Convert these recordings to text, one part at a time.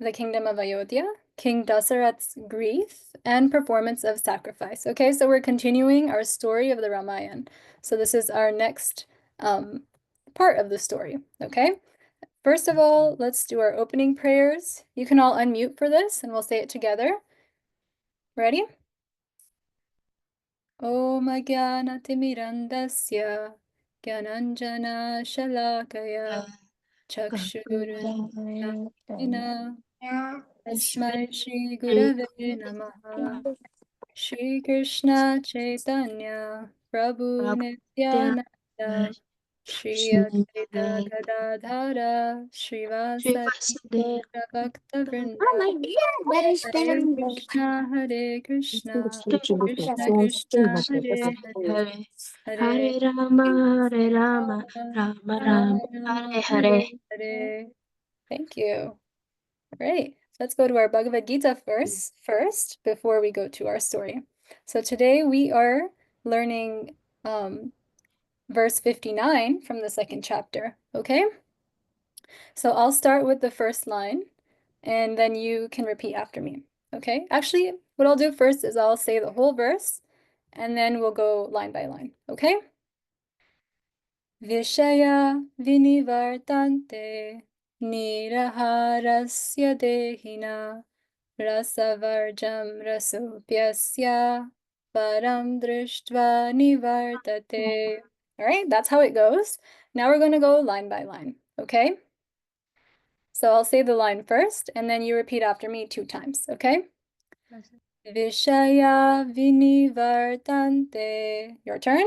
the kingdom of Ayodhya, King Dasharath's grief, and performance of sacrifice. Okay, so we're continuing our story of the Ramayan. So this is our next part of the story, okay? First of all, let's do our opening prayers. You can all unmute for this, and we'll say it together. Ready? Om Jnanatirmirandasya Gyananjana Shalakaya Chakshurunmilitanah Tasmai Shri Gurave Namaha Shri Krishna Chaitanya Prabhu Nityananda Shri Advaita Gadadhara Srivasadi Gaura Bhakta Vrinda Hare Krishna Krishna Krishna Hare Hare Hare Rama, Hare Rama, Rama Rama, Hare Hare. Hare. Thank you. Great. Let's go to our Bhagavad Gita first before we go to our story. So today we are learning verse 59 from the second chapter, okay? So I'll start with the first line, and then you can repeat after me, okay? Actually, what I'll do first is I'll say the whole verse, and then we'll go line by line, okay? Vishaya vinivartante niraharasya dehina rasavarjam rasopyasya param drishtva nivartate. All right, that's how it goes. Now we're going to go line by line, okay? So I'll say the line first, and then you repeat after me 2 times, okay? Vishaya vinivartante. Your turn.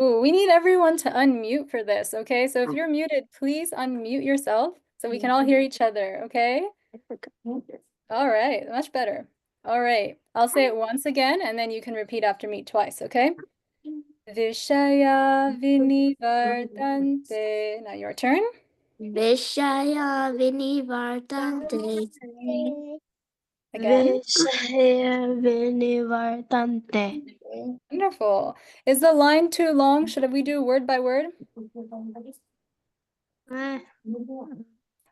Ooh, we need everyone to unmute for this, okay? So if you're muted, please unmute yourself so we can all hear each other, okay? All right, much better. All right, I'll say it once again, and then you can repeat after me twice, okay? Vishaya vinivartante. Now your turn. Vishaya vinivartante. Again. Vishaya vinivartante. Wonderful. Is the line too long? Should we do word by word?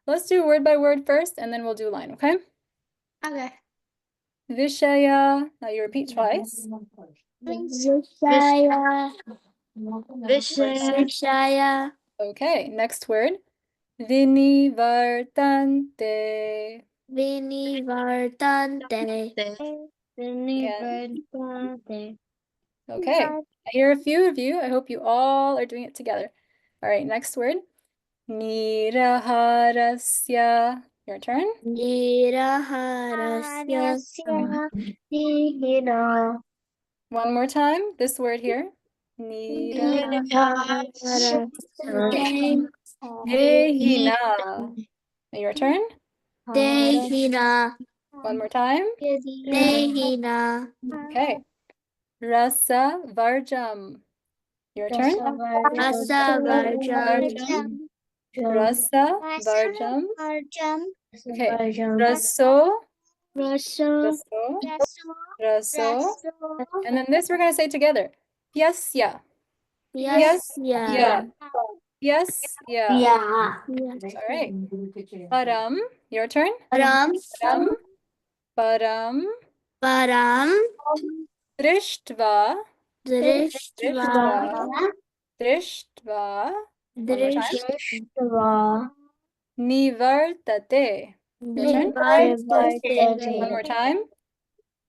Let's do word by word first, and then we'll do line, okay? Okay. Vishaya. Now you repeat twice. Vishaya. Vishaya. Okay, next word. Vinivartante. Vinivartante. Vinivartante. Okay, I hear a few of you. I hope you all are doing it together. All right, next word. Niraharasya. Your turn. Niraharasya dihina. One more time. This word here. Niraharasya Dehina. Your turn. dehina. One more time. Dehina. Okay. Rasa Varjam. Your turn. Rasa varjam. Rasa Varjam. Okay. Raso. Raso. Raso. And then this we're going to say together. Pyasya. Pyasya. Pyasya. All right. Param. Your turn. Param. Param. Param. Drishtva. Drishtva. Drishtva. One more time. Drishtva. Nivartate. Your turn. One Nivartate. more time.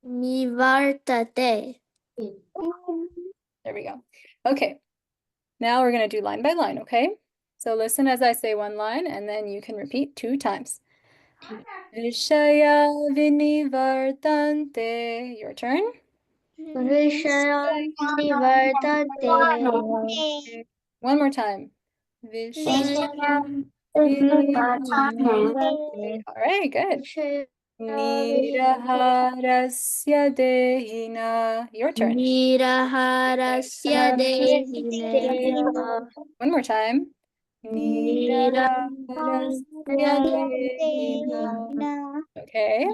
Nivartate. There we go. Okay. Now we're going to do line by line, okay? So listen as I say one line, and then you can repeat 2 times. Vishaya vinivartante. Your turn. Vishaya vinivartante. One more time. Vishaya vinivartante. All right, good. Niraharasya dehina. Your turn. Niraharasya dehina. One more time. Niraharasya dehina. Okay.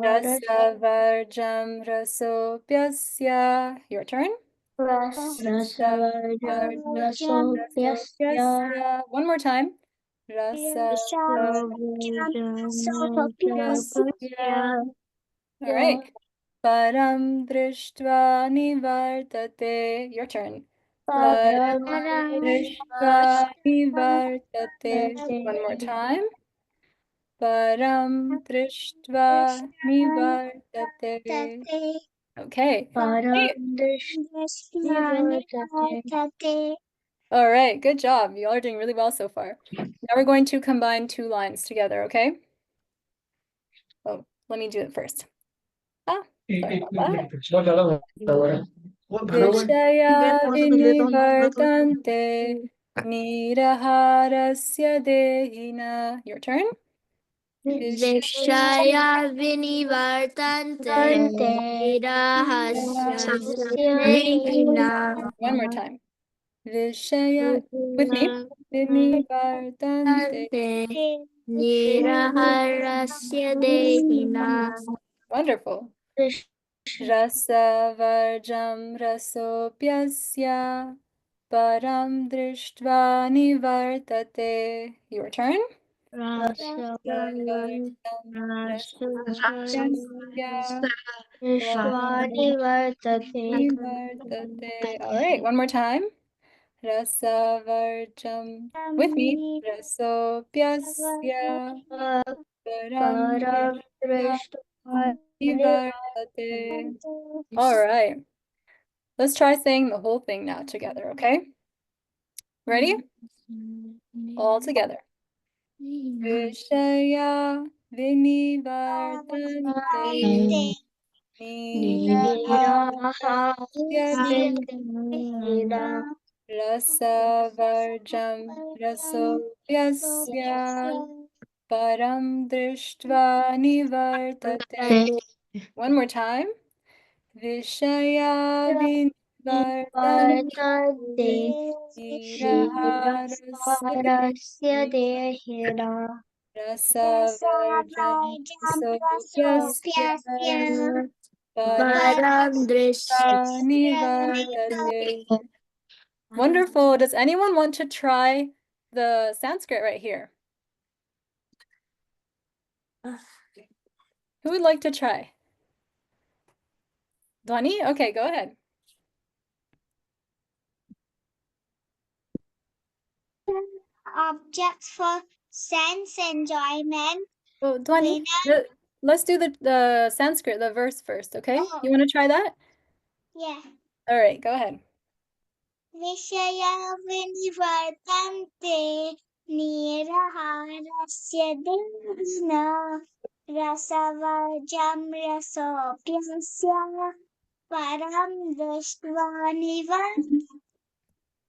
Rasavarjam rasopyasya. Your turn. Rasavarjam rasopyasya. One more time. Rasa Rasavarjam rasopyasya. All right. Param drishtva nivartate. Your turn. Param drishtva nivartate. One more time. Param drishtva nivartate. Okay. Param Great. drishti. All right. Good job. You all are doing really well so far. Now we're going to combine two lines together, okay? Oh, let me do it first. Ah, sorry about that. Vishaya vinivartante niraharasya dehina. Your turn. Vishaya vinivartante nirahasya One more time. Vishaya, with me. Vinivartante. niraharasya dehina. Wonderful. Rasavarjam rasopyasya param drishtva nivartate. Your turn. Rasavarjam rasopyasya Vishwani Vartate. nivartate. All right, one more time. Rasavarjam. With me. Rasopyasya param Param drishtva Drishtvani nivartate. All right. Let's try saying the whole thing now together, okay? Ready? All together. Vishaya vinivartante nirahasyate rasavarjam rasopyasya param drishtva nivartate. One more time. Vishaya vinivartante Vartate. niraharasya Niraharasya Dehina. rasavarjam rasopyasya Param drisya Nivartate. Wonderful. Does anyone want to try the Sanskrit right here? Who would like to try? Dhwani? Okay, go ahead. Objects for sense enjoyment. Oh, Dhwani, let's do the Sanskrit, the verse first, okay? Oh. You want to try that? Yeah. All right, go ahead. Vishaya vinivartante niraharasya dena rasavajam rasopyasya param drishtva nivartante.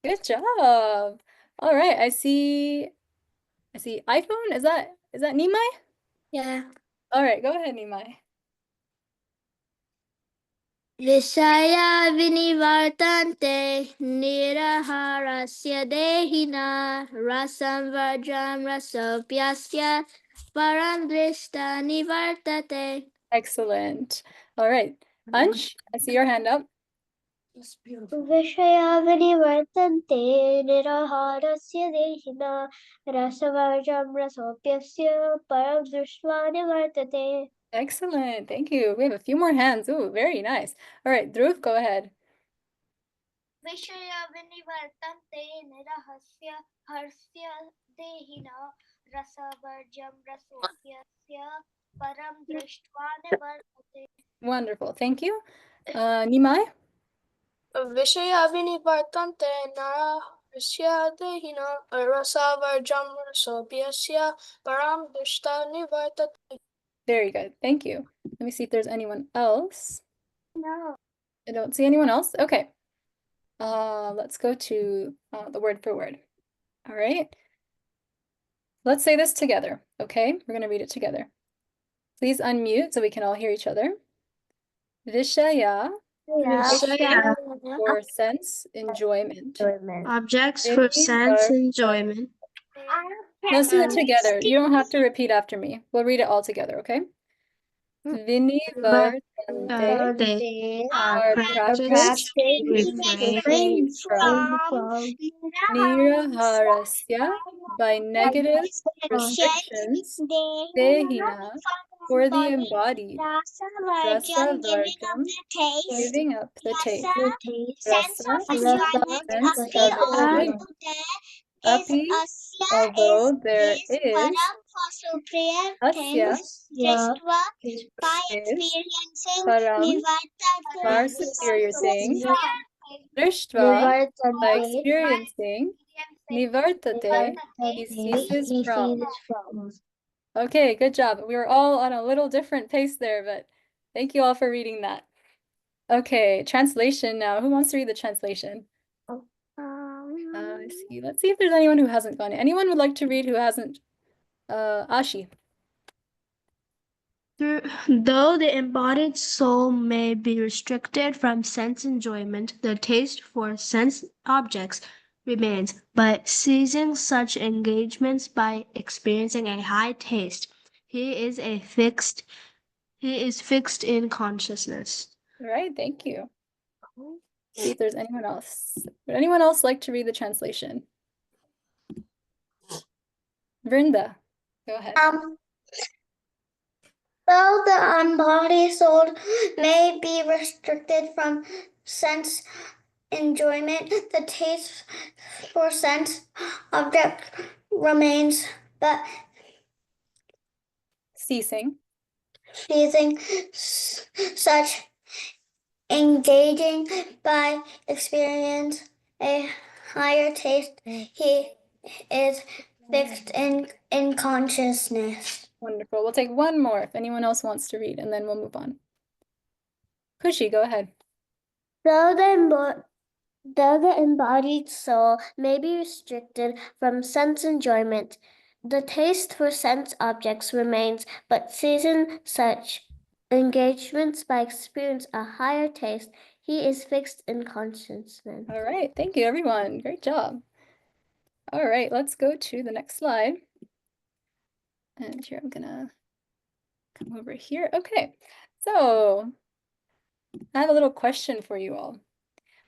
Good job. All right, I see iPhone. Is that Nimai? Yeah. All right, go ahead, Nimai. Vishaya vinivartante niraharasya dehina rasam vajram rasopyasya param drishta nivartate. Excellent. All right. Ansh, I see your hand up. Vishaya Vinivartante Niraharasya Dehina Rasavarjam Rasopyasya Param Drishtva Nivartate. Excellent. Thank you. We have a few more hands. Ooh, very nice. All right, Dhruv, go ahead. Vishaya vinivartante nirahasya harsya dehina rasavarjam rasopyasya param drishtva nivartate. Wonderful. Thank you. Nimai? Vishaya vinivartante narahasya dehina rasavarjam rasopyasya param drishta nivartate. Very good. Thank you. Let me see if there's anyone else. No. I don't see anyone else. Okay. Let's go to the word for word. All right. Let's say this together, okay? We're going to read it together. Please unmute so we can all hear each other. Vishaya Vishaya for sense enjoyment. Objects for sense enjoyment. Let's do it together. You don't have to repeat after me. We'll read it all together, okay? Vinivartante They are practiced to refrain from niraharasya by negative restrictions, dehina, for the embodied, rasa varjam, giving up the taste, rasa, sense of enjoyment. Api, although there is asya, is param, far superior thing, drishtva, by experiencing, nivartate, he ceases from. Okay, good job. We were all on a little different pace there, but thank you all for reading that. Okay, translation now. Who wants to read the translation? Let's see. Let's see if there's anyone who hasn't gone. Anyone would like to read who hasn't? Ashi. Though the embodied soul may be restricted from sense enjoyment, the taste for sense objects remains, but seizing such engagements by experiencing a high taste, he is fixed in consciousness. All right, thank you. See if there's anyone else. Would anyone else like to read the translation? Vrinda, go ahead. Though the embodied soul may be restricted from sense enjoyment, the taste for sense object remains, but Ceasing such engaging by experience a higher taste, he is fixed in consciousness. Wonderful. We'll take one more if anyone else wants to read, and then we'll move on. Kushi, go ahead. Though the embodied soul may be restricted from sense enjoyment, the taste for sense objects remains, but seizing such engagements by experience a higher taste, he is fixed in consciousness. All right, thank you, everyone. Great job. All right, let's go to the next slide. And here I'm gonna come over here. Okay, so I have a little question for you all.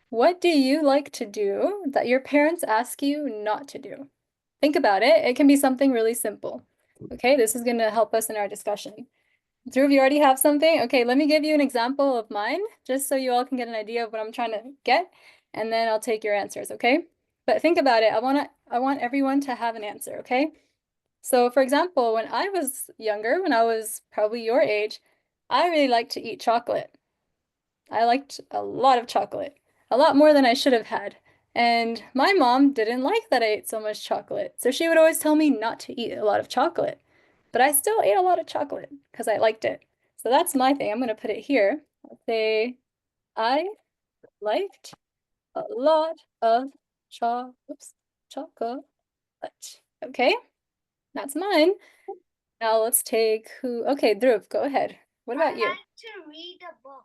What do you like to do that your parents ask you not to do? Think about it. It can be something really simple. Okay, this is gonna help us in our discussion. Dhruv, you already have something? Okay, let me give you an example of mine, just so you all can get an idea of what I'm trying to get, and then I'll take your answers, okay? But think about it. I want everyone to have an answer, okay? So for example, when I was younger, when I was probably your age, I really liked to eat chocolate. I liked a lot of chocolate, a lot more than I should have had. And my mom didn't like that I ate so much chocolate. So she would always tell me not to eat a lot of chocolate. But I still ate a lot of chocolate because I liked it. So that's my thing. I'm going to put it here. I'll say, I liked a lot of chocolate. Okay, that's mine. Now let's take who? Okay, Dhruv, go ahead. What about you? I like to read a book.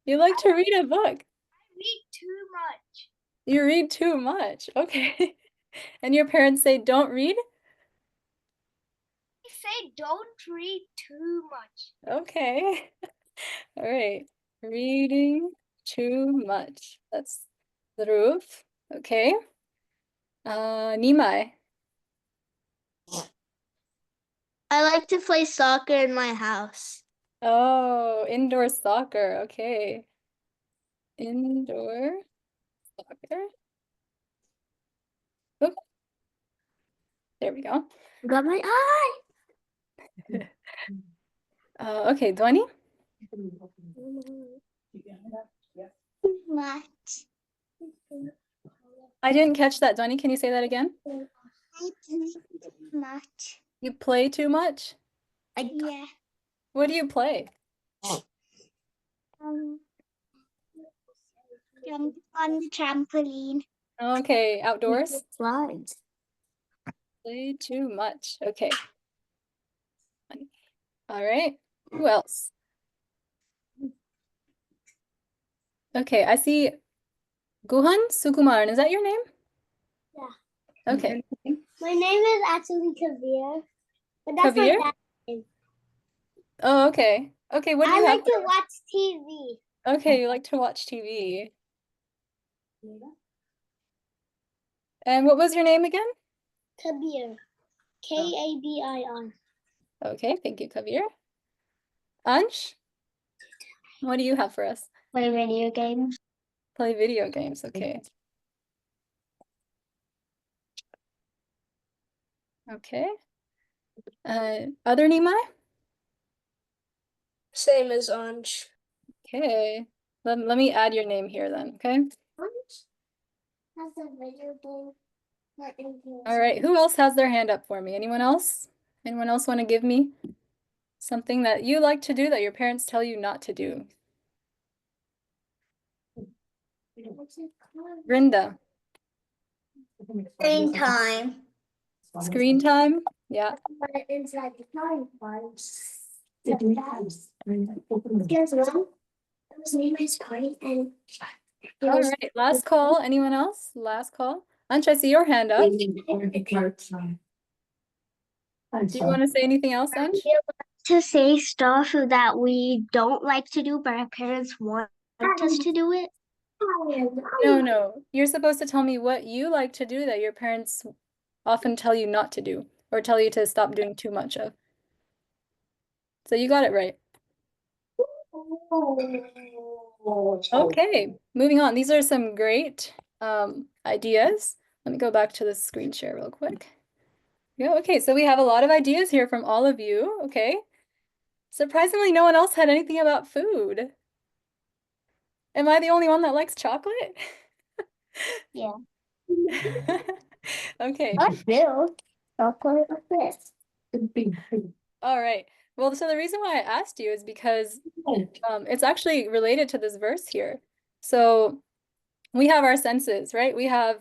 You like to read a book. I read too much. You read too much. Okay. And your parents say don't read? I say don't read too much. Okay. All right. Reading too much. That's Dhruv. Okay. Nimai. I like to play soccer in my house. Oh, indoor soccer. Okay. Indoor soccer. Oop. There we go. Got my eye. Okay, Dhwani. Much. I didn't catch that. Dhwani, can you say that again? I play too much. You play too much? Yeah. What do you play? Jump on the trampoline. Okay, outdoors? Slides. Play too much. Okay. All right. Who else? Okay, I see Guhan Sukumaran. Is that your name? Yeah. Okay. My name is actually Kavir. But that's my Kavir? dad's name. Oh, okay. Okay, what do I you have? like to watch TV. Okay, you like to watch TV. And what was your name again? Kabir. Kabir. Okay, thank you, Kavir. Ansh, what do you have for us? Play video games. Play video games, okay. Okay. Other Nimai? Same as Anj. Okay. Let me add your name here then, okay? Has a video game. All right, who else has their hand up for me? Anyone else? Anyone else want to give me something that you like to do that your parents tell you not to do? Brenda, Screen time. screen time? Yeah. But inside the time Guess what? It was me, my story, and All right, last call. Anyone else? Last call. Ansh, I see your hand up. Do you want to say anything else, Ansh? to say stuff that we don't like to do, but our parents want us to do it. No. You're supposed to tell me what you like to do that your parents often tell you not to do or tell you to stop doing too much of. So you got it right. Okay, moving on. These are some great ideas. Let me go back to the screen share real quick. Yeah, okay, so we have a lot of ideas here from all of you, okay? Surprisingly, no one else had anything about food. Am I the only one that likes chocolate? Yeah. Okay. I do. Chocolate like this. All right. Well, so the reason why I asked you is because it's actually related to this verse here. So we have our senses, right? We have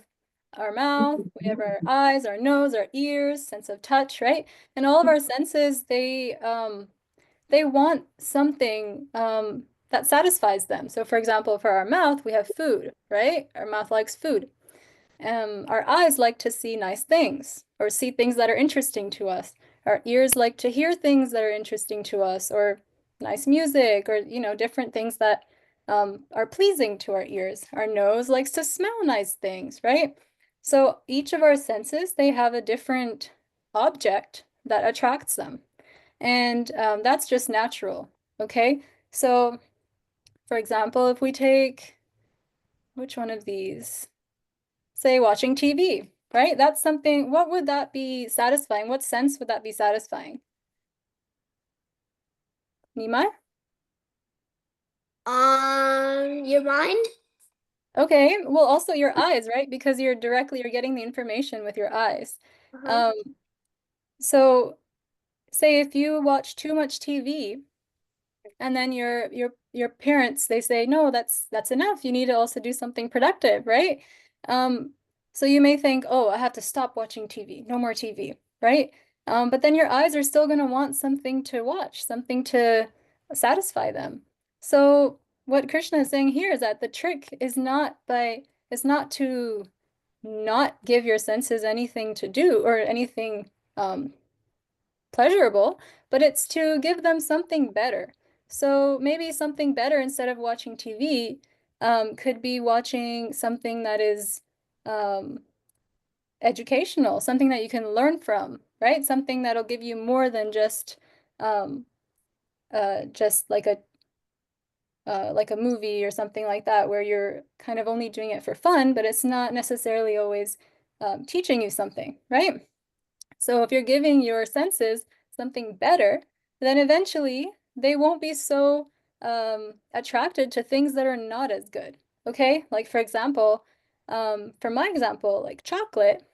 our mouth, we have our eyes, our nose, our ears, sense of touch, right? And all of our senses, they want something that satisfies them. So for example, for our mouth, we have food, right? Our mouth likes food. Our eyes like to see nice things or see things that are interesting to us. Our ears like to hear things that are interesting to us or nice music or, different things that are pleasing to our ears. Our nose likes to smell nice things, right? So each of our senses, they have a different object that attracts them. And that's just natural, okay? So, for example, if we take, which one of these? Say watching TV, right? That's something, what would that be satisfying? What sense would that be satisfying? Nimai? Your mind? Okay, well, also your eyes, right? Because you're getting the information with your eyes. Uh-huh. So say if you watch too much TV, and then your parents, they say, no, that's enough. You need to also do something productive, right? Um, so you may think, oh, I have to stop watching TV, no more TV, right? But then your eyes are still going to want something to watch, something to satisfy them. So what Krishna is saying here is that the trick is not to not give your senses anything to do or anything pleasurable, but it's to give them something better. So maybe something better instead of watching TV could be watching something that is educational, something that you can learn from, right? Something that'll give you more than um, just like a movie or something like that, where you're kind of only doing it for fun, but it's not necessarily always teaching you something, right? So if you're giving your senses something better, then eventually they won't be so attracted to things that are not as good. Okay? Like for example, for my example, like chocolate,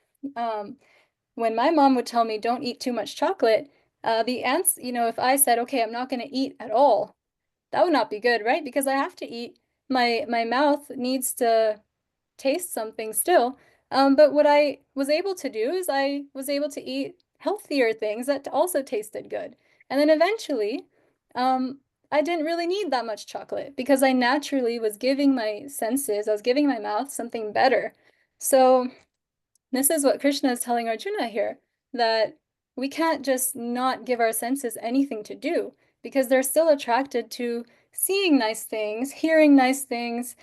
when my mom would tell me don't eat too much chocolate, the ants, if I said, okay, I'm not going to eat at all, that would not be good, right? Because I have to eat. My mouth needs to taste something still. But what I was able to do is I was able to eat healthier things that also tasted good. And then eventually, I didn't really need that much chocolate because I naturally was giving my senses, I was giving my mouth something better. So this is what Krishna is telling Arjuna here, that we can't just not give our senses anything to do. because they're still attracted to seeing nice things, hearing nice things,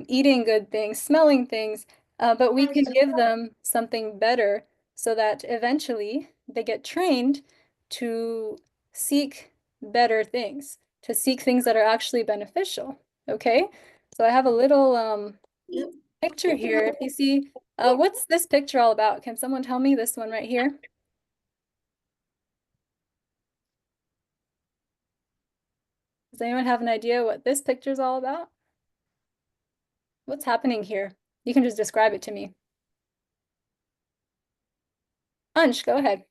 eating good things, smelling things, but we can give them something better so that eventually they get trained to seek better things, to seek things that are actually beneficial. Okay? So I have a little picture here. If you see, what's this picture all about? Can someone tell me this one right here? Does anyone have an idea what this picture is all about? What's happening here? You can just describe it to me. Ansh, go ahead.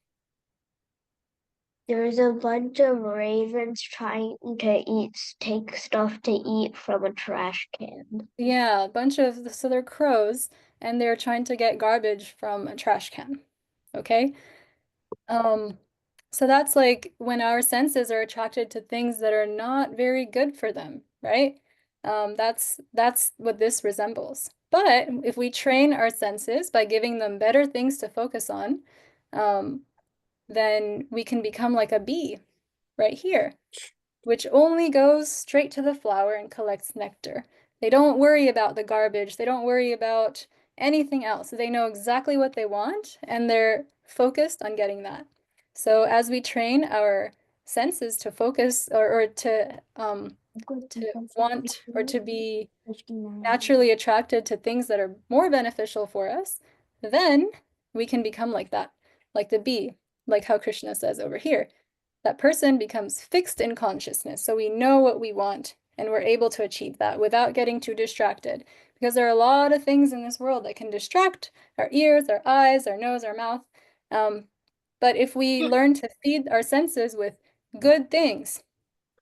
There's a bunch of ravens trying to take stuff to eat from a trash can. Yeah, a bunch of, so they're crows, and they're trying to get garbage from a trash can. Okay? Um, so that's like when our senses are attracted to things that are not very good for them, right? That's what this resembles. But if we train our senses by giving them better things to focus on, um, then we can become like a bee right here, which only goes straight to the flower and collects nectar. They don't worry about the garbage. They don't worry about anything else. They know exactly what they want, and they're focused on getting that. So as we train our senses to focus or to want or to be naturally attracted to things that are more beneficial for us, then we can become like that, like the bee, like how Krishna says over here. That person becomes fixed in consciousness. So we know what we want and we're able to achieve that without getting too distracted. Because there are a lot of things in this world that can distract our ears, our eyes, our nose, our mouth. But if we learn to feed our senses with good things,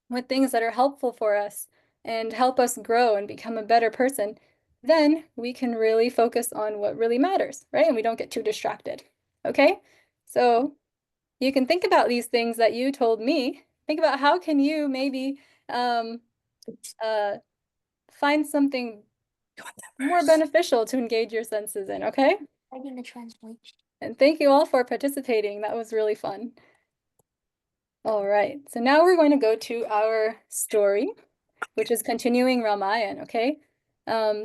with things that are helpful for us and help us grow and become a better person, then we can really focus on what really matters, right? And we don't get too distracted. Okay? So you can think about these things that you told me. Think about how can you maybe um, uh, find something more beneficial to engage your senses in, okay? Writing the translation. And thank you all for participating. That was really fun. All right, so now we're going to go to our story, which is continuing Ramayan, okay?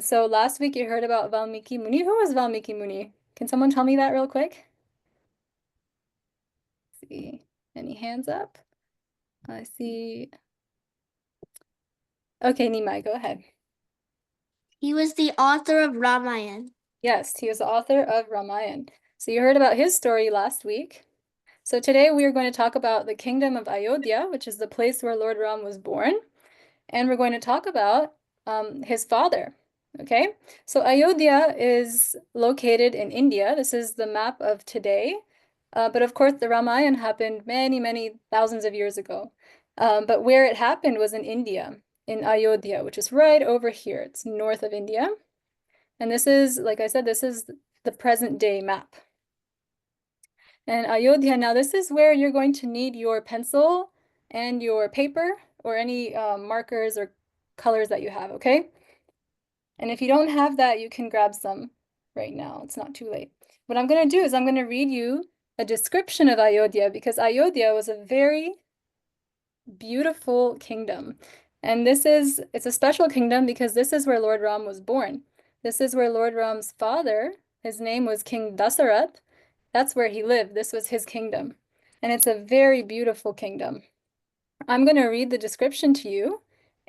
So last week you heard about Valmiki Muni. Who was Valmiki Muni? Can someone tell me that real quick? Let's see, any hands up? I see. Okay, Nimai, go ahead. He was the author of Ramayan. Yes, he was the author of Ramayan. So you heard about his story last week. So today we are going to talk about the kingdom of Ayodhya, which is the place where Lord Ram was born. And we're going to talk about his father. Okay, so Ayodhya is located in India. This is the map of today. But of course, the Ramayana happened many, many thousands of years ago. But where it happened was in India, in Ayodhya, which is right over here. It's north of India. And this is, like I said, this is the present day map. And Ayodhya, now this is where you're going to need your pencil and your paper or any markers or colors that you have, okay? And if you don't have that, you can grab some right now. It's not too late. What I'm going to do is I'm going to read you a description of Ayodhya because Ayodhya was a very beautiful kingdom. And it's a special kingdom because this is where Lord Ram was born. This is where Lord Ram's father, his name was King Dasharath. That's where he lived. This was his kingdom. And it's a very beautiful kingdom. I'm going to read the description to you,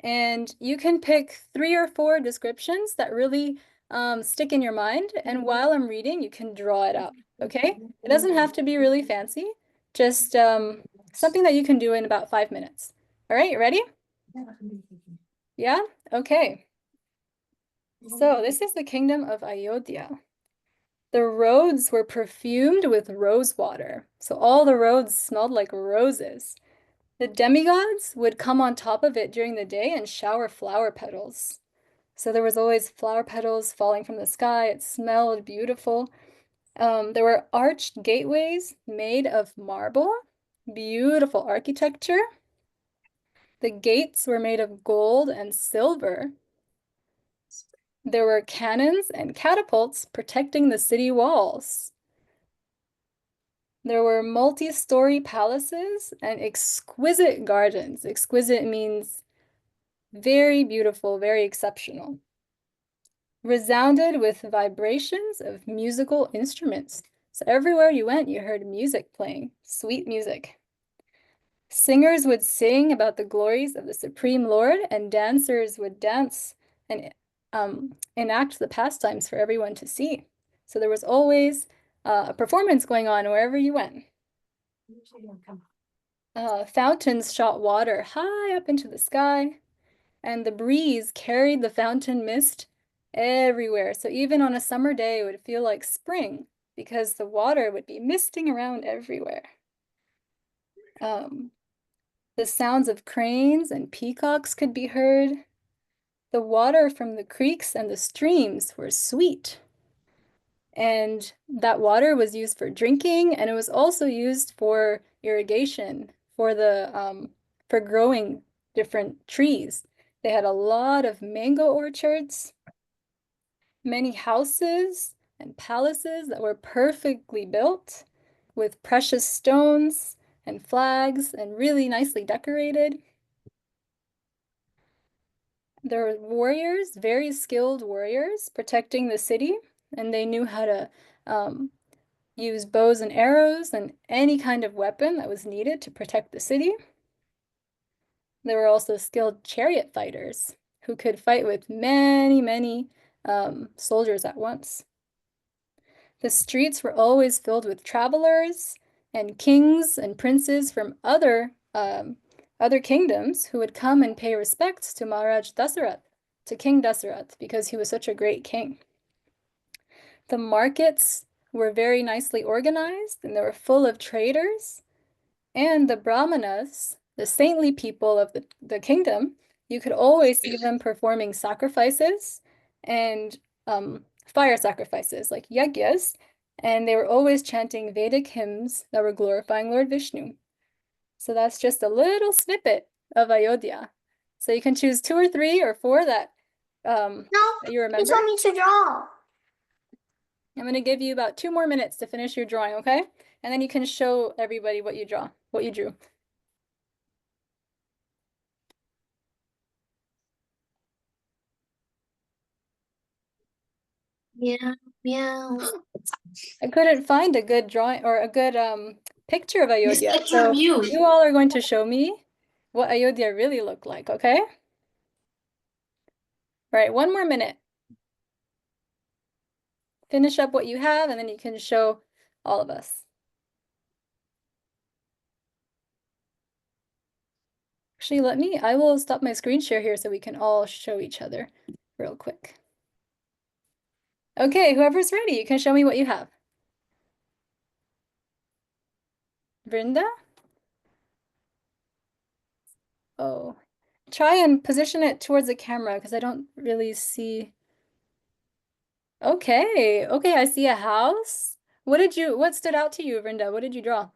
and you can pick 3 or 4 descriptions that really stick in your mind. And while I'm reading, you can draw it out, okay? It doesn't have to be really fancy, just something that you can do in about 5 minutes. All right, you ready? Yeah? Okay. So this is the kingdom of Ayodhya. The roads were perfumed with rose water. So all the roads smelled like roses. The demigods would come on top of it during the day and shower flower petals. So there was always flower petals falling from the sky. It smelled beautiful. There were arched gateways made of marble, beautiful architecture. The gates were made of gold and silver. There were cannons and catapults protecting the city walls. There were multi-story palaces and exquisite gardens. Exquisite means very beautiful, very exceptional. Resounded with vibrations of musical instruments. So everywhere you went, you heard music playing, sweet music. Singers would sing about the glories of the Supreme Lord, and dancers would dance and enact the pastimes for everyone to see. So there was always a performance going on wherever you went. Fountains shot water high up into the sky, and the breeze carried the fountain mist everywhere. So even on a summer day, it would feel like spring because the water would be misting around everywhere. The sounds of cranes and peacocks could be heard. The water from the creeks and the streams were sweet. And that water was used for drinking, and it was also used for irrigation, for growing different trees. They had a lot of mango orchards, many houses and palaces that were perfectly built with precious stones and flags and really nicely decorated. There were warriors, very skilled warriors, protecting the city, and they knew how to use bows and arrows and any kind of weapon that was needed to protect the city. There were also skilled chariot fighters who could fight with many soldiers at once. The streets were always filled with travelers and kings and princes from other kingdoms who would come and pay respects to Maharaj Dasharath, to King Dasharath, because he was such a great king. The markets were very nicely organized and they were full of traders. And the Brahmanas, the saintly people of the kingdom, you could always see them performing sacrifices and fire sacrifices like yagyas. And they were always chanting Vedic hymns that were glorifying Lord Vishnu. So that's just a little snippet of Ayodhya. So you can choose 2 or 3 or 4 that No, you you remember. told me to draw. I'm going to give you about 2 more minutes to finish your drawing, okay? And then you can show everybody what you drew. Meow, meow. I couldn't find a good drawing or a good picture of This Ayodhya. picture So of you. you all are going to show me what Ayodhya really looked like, okay? All right, 1 more minute. Finish up what you have and then you can show all of us. Actually, I will stop my screen share here so we can all show each other real quick. Okay, whoever's ready, you can show me what you have. Vrinda? Oh, try and position it towards the camera because I don't really see. Okay, I see a house. What stood out to you, Vrinda? What did you draw?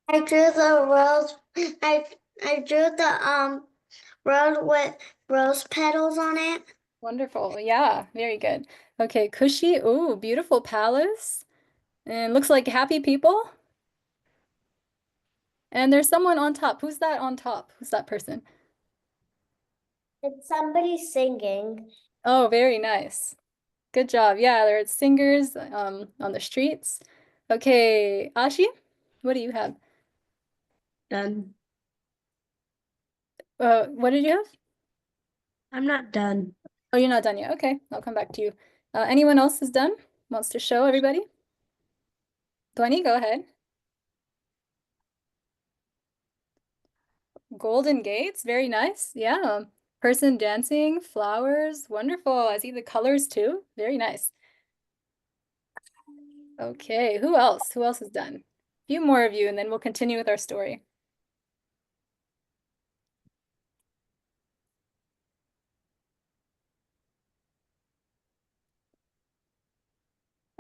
I drew the rose. I drew the rose with rose petals on it. Wonderful. Yeah, very good. Okay, Kushi. Ooh, beautiful palace. And looks like happy people. And there's someone on top. Who's that on top? Who's that person? It's somebody singing. Oh, very nice. Good job. Yeah, there's singers on the streets. Okay, Ashi, what do you have? Done. What did you have? I'm not done. Oh, you're not done yet. Okay, I'll come back to you. Anyone else is done? Wants to show everybody? Dhwani, go ahead. Golden gates, very nice. Yeah. Person dancing, flowers, wonderful. I see the colors too. Very nice. Okay, who else? Who else is done? A few more of you, and then we'll continue with our story.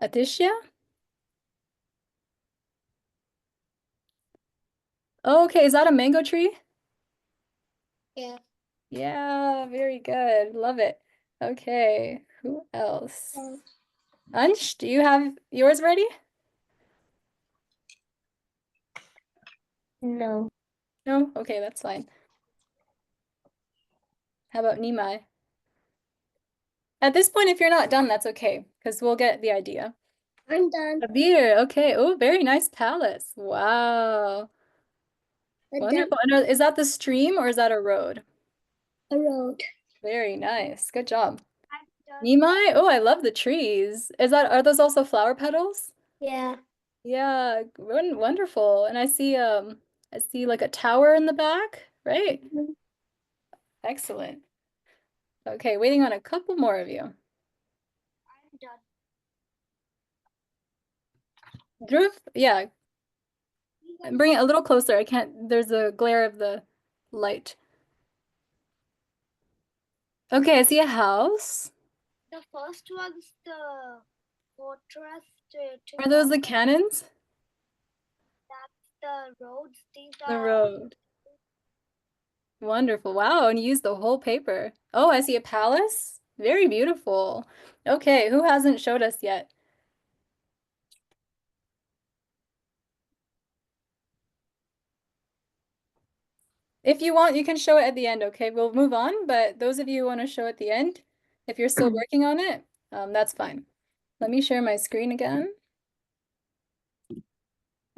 Adishya? Okay, is that a mango tree? Yeah. Yeah, very good. Love it. Okay, who else? Ansh, do you have yours ready? No. No? Okay, that's fine. How about Nimai? At this point, if you're not done, that's okay, because we'll get the idea. I'm done. Kabir, okay. Oh, very nice palace. Wow. Wonderful. And is that the stream or is that a road? A road. Very nice. Good job. Nimai, oh, I love the trees. Are those also flower petals? Yeah. Yeah, wonderful. And I see like a tower in the back, right? Excellent. Okay, waiting on a couple more of you. Dhruv, yeah, and bring it a little closer. I can't, there's a glare of the light. Okay, I see a house. The first one's the fortress. Are those the cannons? The roads. These The road. Wonderful. Wow, and you used the whole paper. Oh, I see a palace. Very beautiful. Okay, who hasn't showed us yet? If you want, you can show it at the end, okay? We'll move on, but those of you who want to show at the end, if you're still working on it, that's fine. Let me share my screen again.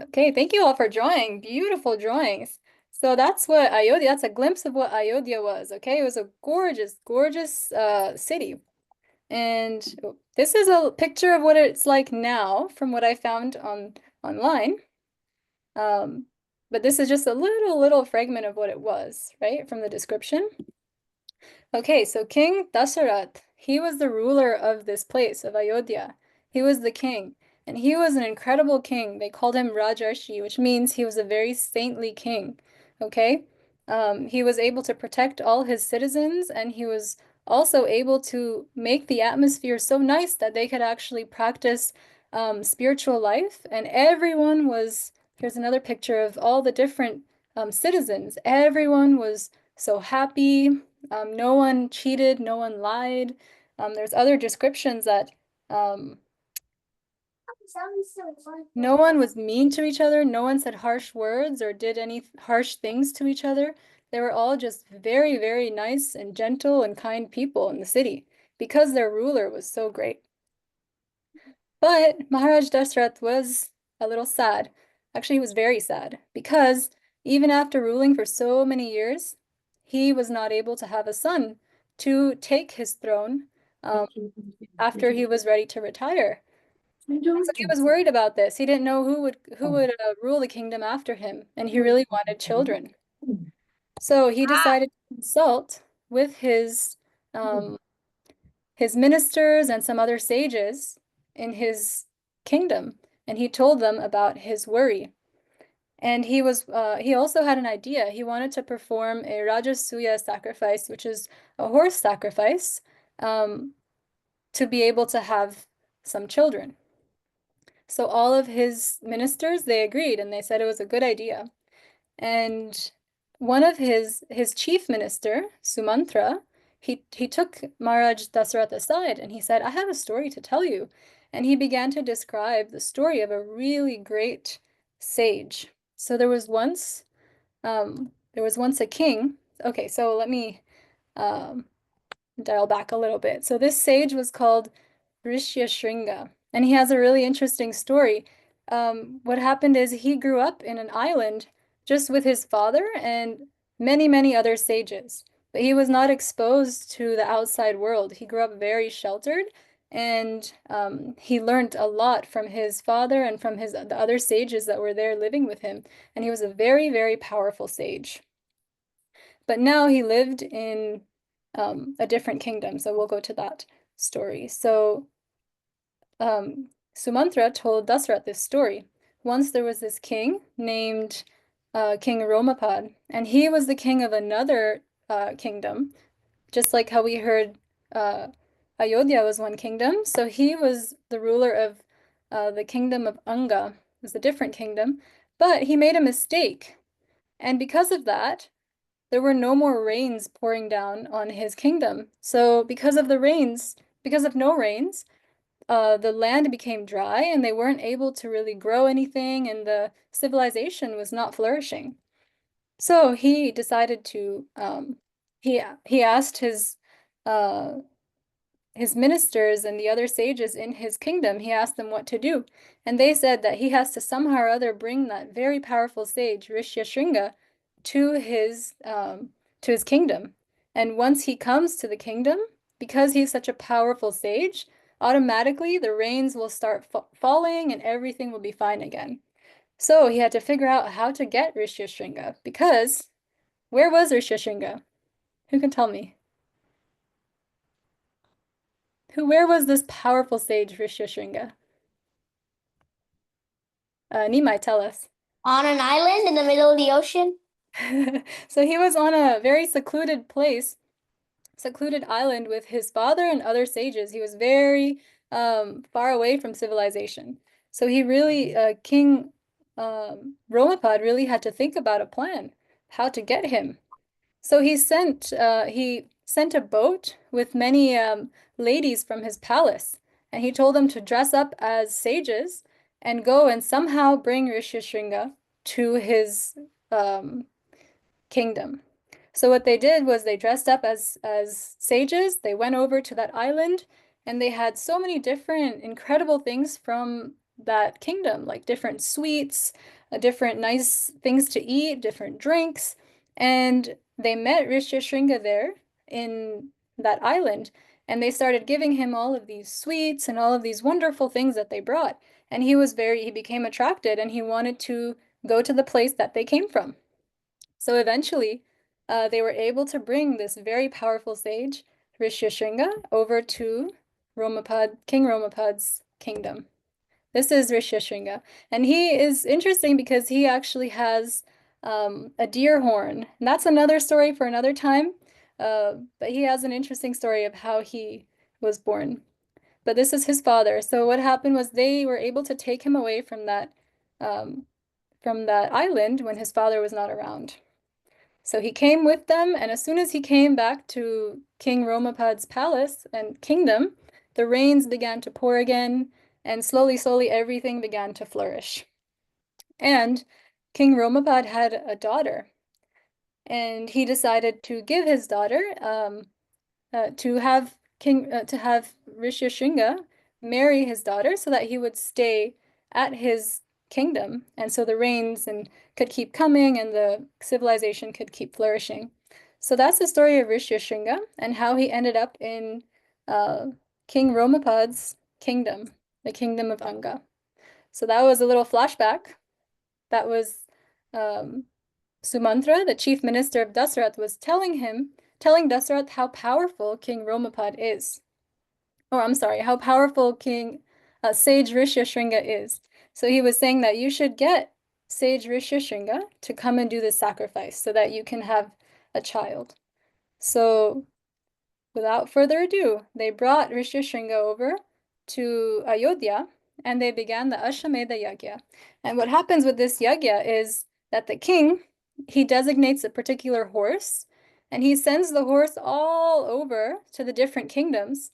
Okay, thank you all for drawing. Beautiful drawings. So that's what Ayodhya, that's a glimpse of what Ayodhya was, okay? It was a gorgeous, gorgeous city. And this is a picture of what it's like now from what I found online. But this is just a little fragment of what it was, right? From the description. Okay, so King Dasharath, he was the ruler of this place, of Ayodhya. He was the king, and he was an incredible king. They called him Rajarshi, which means he was a very saintly king. Okay? He was able to protect all his citizens, and he was also able to make the atmosphere so nice that they could actually practice spiritual life. And everyone was, here's another picture of all the different citizens. Everyone was so happy. No one cheated, no one lied. There's other descriptions that um, no one was mean to each other, no one said harsh words or did any harsh things to each other. They were all just very, very nice and gentle and kind people in the city because their ruler was so great. But Maharaj Dashrath was a little sad. Actually, he was very sad because even after ruling for so many years, he was not able to have a son to take his throne after he was ready to retire. So he was worried about this. He didn't know who would rule the kingdom after him, and he really wanted children. So he decided to consult with his ministers and some other sages in his kingdom, and he told them about his worry. And he also had an idea. He wanted to perform a Rajasuya sacrifice, which is a horse sacrifice, to be able to have some children. So all of his ministers, they agreed and they said it was a good idea. And one of his chief minister, Sumantra, he took Maharaj Dasarath aside and he said, I have a story to tell you. And he began to describe the story of a really great sage. So there was once a king. Okay, so let me um, dial back a little bit. So this sage was called Rishyashringa, and he has a really interesting story. What happened is he grew up in an island just with his father and many, many other sages, but he was not exposed to the outside world. He grew up very sheltered, and he learned a lot from his father and from the other sages that were there living with him, and he was a very, very powerful sage. But now he lived in a different kingdom, so we'll go to that story. So Sumantra told Dasarath this story. Once there was this king named King Romapad, and he was the king of another kingdom, just like how we heard Ayodhya was one kingdom. So he was the ruler of the kingdom of Anga. It was a different kingdom, but he made a mistake. And because of that, there were no more rains pouring down on his kingdom. So because of no rains, the land became dry and they weren't able to really grow anything, and the civilization was not flourishing. So he decided to he asked uh, his ministers and the other sages in his kingdom, he asked them what to do. And they said that he has to somehow or other bring that very powerful sage, Rishyasringa, to his kingdom. And once he comes to the kingdom, because he's such a powerful sage, automatically the rains will start falling and everything will be fine again. So he had to figure out how to get Rishyasringa, because where was Rishyasringa? Who can tell me? Where was this powerful sage Rishyasringa? Nimai, tell us. On an island in the middle of the ocean? So he was on a very secluded island with his father and other sages. He was very far away from civilization. So he really, King Romapad really had to think about a plan, how to get him. So he sent a boat with many ladies from his palace, and he told them to dress up as sages and go and somehow bring Rishyasringa to his kingdom. So what they did was they dressed up as sages. They went over to that island, and they had so many different incredible things from that kingdom, like different sweets, different nice things to eat, different drinks. And they met Rishyasringa there in that island, and they started giving him all of these sweets and all of these wonderful things that they brought. And he became attracted, and he wanted to go to the place that they came from. So eventually, they were able to bring this very powerful sage, Rishyasringa, over to King Romapad's kingdom. This is Rishyasringa. And he is interesting because he actually has a deer horn. And that's another story for another time. But he has an interesting story of how he was born. But this is his father. So what happened was they were able to take him away from that island when his father was not around. So he came with them, and as soon as he came back to King Romapad's palace and kingdom, the rains began to pour again, and slowly, slowly, everything began to flourish. And King Romapad had a daughter, and he decided to give his daughter to have Rishyasringa marry his daughter so that he would stay at his kingdom, and so the rains and could keep coming and the civilization could keep flourishing. So that's the story of Rishyasringa and how he ended up in King Romapad's kingdom, the kingdom of Anga. So that was a little flashback. That was Sumantra, the chief minister of Dasharath, was telling Dasharath how powerful King Romapad is. Or I'm sorry, how powerful Sage Rishyasringa is. So he was saying that you should get Sage Rishyasringa to come and do this sacrifice so that you can have a child. So without further ado, they brought Rishyasringa over to Ayodhya and they began the Ashwamedha Yagya. And what happens with this yagya is that the king, he designates a particular horse and he sends the horse all over to the different kingdoms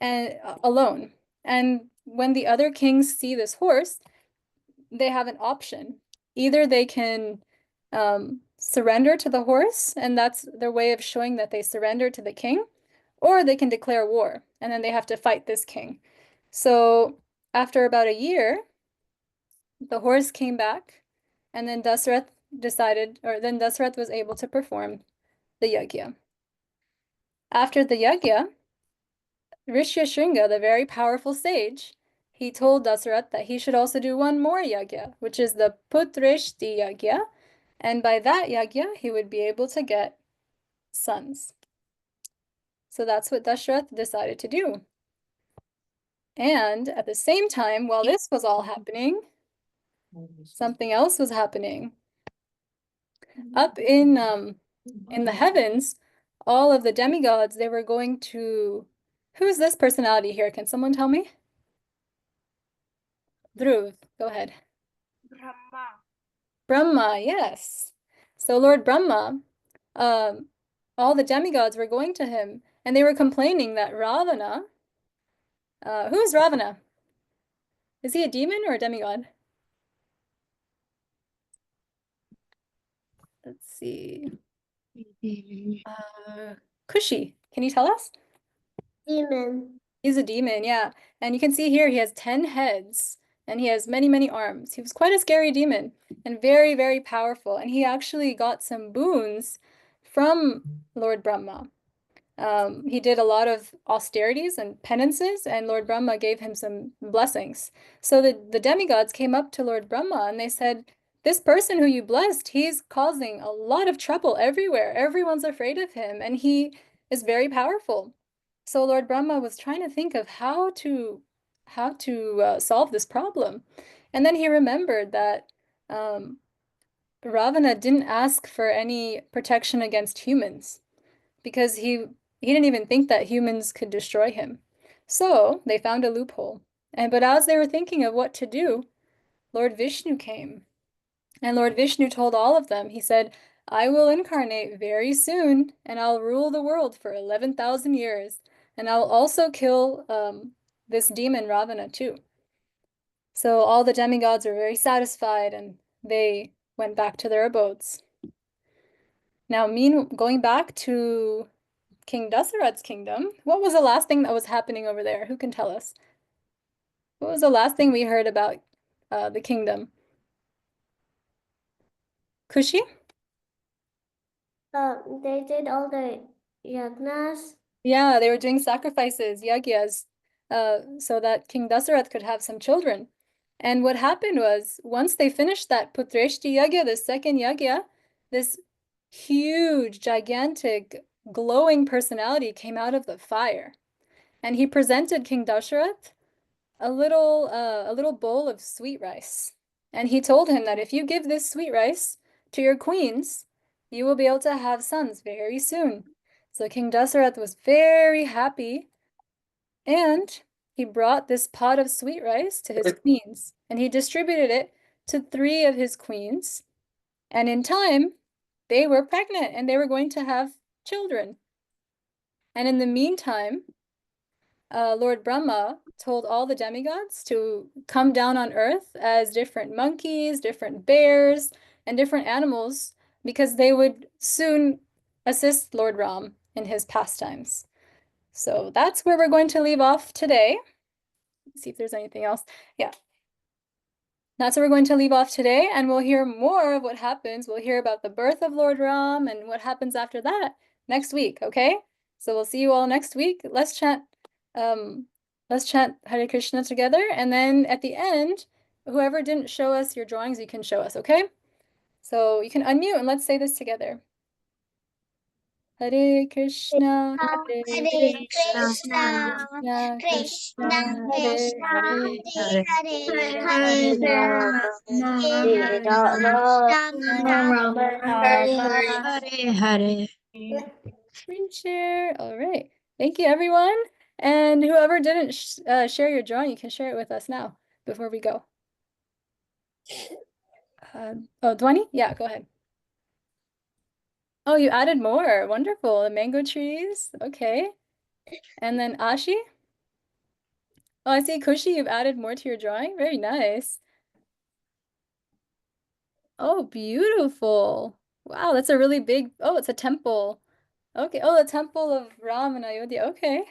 and alone. And when the other kings see this horse, they have an option. Either they can surrender to the horse, and that's their way of showing that they surrender to the king, or they can declare war, and then they have to fight this king. So after about a year, the horse came back, and then Dasharath was able to perform the yagya. After the yagya, Rishyasringa, the very powerful sage, he told Dasharath that he should also do one more yagya, which is the Putrishti yagya, and by that yagya, he would be able to get sons. So that's what Dasharath decided to do. And at the same time, while this was all happening, something else was happening. Up in the heavens, all of the demigods, they were going to... Who's this personality here? Can someone tell me? Dhruv, go ahead. Brahma. Brahma, yes. So Lord Brahma, all the demigods were going to him, and they were complaining that Ravana, who is Ravana? Is he a demon or a demigod? Let's see. Kushi, can you tell us? Demon. He's a demon, yeah. And you can see here he has 10 heads and he has many, many arms. He was quite a scary demon and very, very powerful. And he actually got some boons from Lord Brahma. He did a lot of austerities and penances, and Lord Brahma gave him some blessings. So the demigods came up to Lord Brahma and they said, this person who you blessed, he's causing a lot of trouble everywhere. Everyone's afraid of him, and he is very powerful. So Lord Brahma was trying to think of how to solve this problem. And then he remembered that Ravana didn't ask for any protection against humans because he didn't even think that humans could destroy him. So they found a loophole. But as they were thinking of what to do, Lord Vishnu came. And Lord Vishnu told all of them, he said, I will incarnate very soon, and I'll rule the world for 11,000 years. And I'll also kill this demon Ravana too. So all the demigods were very satisfied, and they went back to their abodes. Now, going back to King Dasarath's kingdom, what was the last thing that was happening over there? Who can tell us? What was the last thing we heard about the kingdom? Kushi? They did all the yagnas. Yeah, they were doing sacrifices, yagyas, so that King Dasarath could have some children. And what happened was, once they finished that Putreshti yagya, the second yagya, this huge, gigantic, glowing personality came out of the fire. And he presented King Dasharath a little bowl of sweet rice. And he told him that if you give this sweet rice to your queens, you will be able to have sons very soon. So King Dasarath was very happy, and he brought this pot of sweet rice to his queens, and he distributed it to 3 of his queens. And in time, they were pregnant and they were going to have children. And in the meantime, Lord Brahma told all the demigods to come down on Earth as different monkeys, different bears, and different animals because they would soon assist Lord Ram in his pastimes. So that's where we're going to leave off today. Let's see if there's anything else. Yeah. That's where we're going to leave off today, and we'll hear more of what happens. We'll hear about the birth of Lord Ram and what happens after that next week, okay? So we'll see you all next week. Um, let's chant Hare Krishna together, and then at the end, whoever didn't show us your drawings, you can show us, okay? So you can unmute and let's say this together. Hare Krishna, Hare Hare Krishna, Krishna, Krishna Krishna Krishna, Hare Krishna, Hare, Hare Hare, Hare Hare Rama, Hare Rama, Rama Rama, Hare Hare Hare. screen share. All right. Thank you, everyone. And whoever didn't share your drawing, you can share it with us now before we go. Oh, Dwani? Yeah, go ahead. Oh, you added more. Wonderful. The mango trees. Okay. And then Ashi? Oh, I see Kushi, you've added more to your drawing. Very nice. Oh, beautiful. Wow, that's a really big, oh, it's a temple. Okay. Oh, the temple of Ram and Ayodhya. Okay.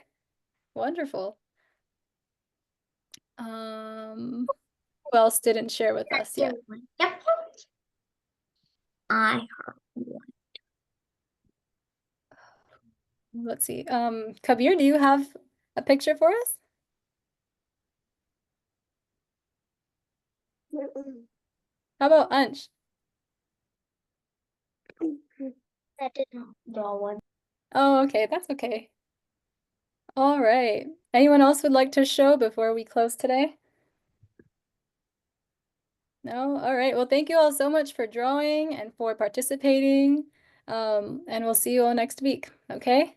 Wonderful. Who else didn't share with us yet? Yep. I Let's see. Kabir, do you have a picture for us? How about Ansh? did not draw one. Oh, okay, that's okay. All right. Anyone else would like to show before we close today? No? All right. Well, thank you all so much for drawing and for participating. And we'll see you all next week. Okay?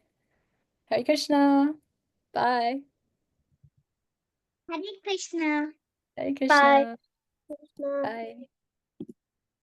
Hare Krishna. Bye. Hare Krishna. Hare Bye. Krishna. Bye.